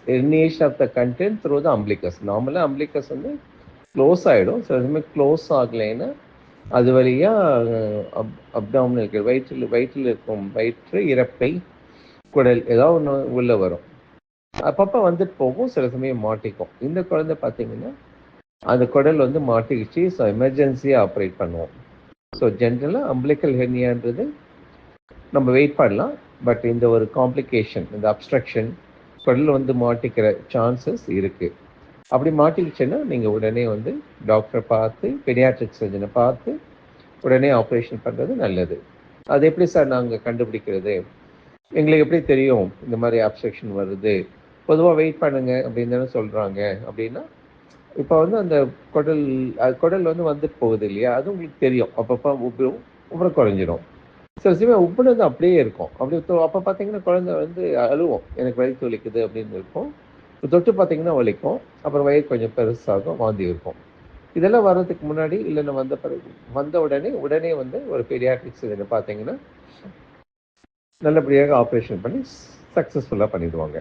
herniation of the content through the umbilicus. நார்மலாக அம்பிளிக்கஸ் வந்து close ஆகிடும். சில சமயம் க்ளோஸ் ஆகலைன்னா அது வழியாக அப்டாமினல் வயிற்றில் இருக்கும் வயிற்று, இறப்பை, குடல் ஏதாவது ஒன்று உள்ளே வரும். அப்பப்போ வந்துட்டு போகும், சில சமயம் மாட்டிக்கும். இந்த குழந்தை பார்த்தீங்கன்னா அந்த குடல் வந்து மாட்டிக்கிச்சு. ஸோ எமர்ஜென்சியாக ஆப்ரேட் பண்ணுவோம். ஸோ ஜென்ரலாக அம்பிளிக்கல் ஹெர்னியான்றது நம்ம வெயிட் பண்ணலாம். பட் இந்த ஒரு காம்ப்ளிகேஷன், இந்த அப்ஸ்ட்ரக்ஷன் குடல் வந்து மாட்டிக்கிற சான்சஸ் இருக்குது. அப்படி மாட்டிக்கிச்சுன்னா நீங்கள் உடனே வந்து டாக்டரை பார்த்து, பெடியாட்ரிக் சர்ஜனை பார்த்து உடனே ஆப்ரேஷன் பண்ணுறது நல்லது. அது எப்படி சார் நாங்கள் கண்டுபிடிக்கிறது? எங்களுக்கு எப்படி தெரியும் இந்த மாதிரி அப்ஸ்ட்ரக்ஷன் வருது? பொதுவாக வெயிட் பண்ணுங்க அப்படின்னு தானே சொல்கிறாங்க. அப்படின்னா இப்போ வந்து அந்த குடல் வந்து வந்துட்டு போகுது இல்லையா, அது உங்களுக்கு தெரியும். அப்பப்போ உப்பும் அப்புறம் குறைஞ்சிடும். சில சமயம் உப்புனது அப்படியே இருக்கும். அப்படி அப்போ பார்த்தீங்கன்னா குழந்தை வந்து அழுவோம், எனக்கு வயிற்று வலிக்குது அப்படின்னு இருக்கும். தொட்டு பார்த்தீங்கன்னா வலிக்கும். அப்புறம் வயிறு கொஞ்சம் பெருசாகும், வாந்தி இருக்கும். இதெல்லாம் வர்றதுக்கு முன்னாடி இல்லைன்னா வந்த பிறகு வந்த உடனே வந்து ஒரு பீடியாட்ரிக்ஸ் இதில் பார்த்தீங்கன்னா நல்லபடியாக ஆப்ரேஷன் பண்ணி சக்ஸஸ்ஃபுல்லாக பண்ணிடுவாங்க.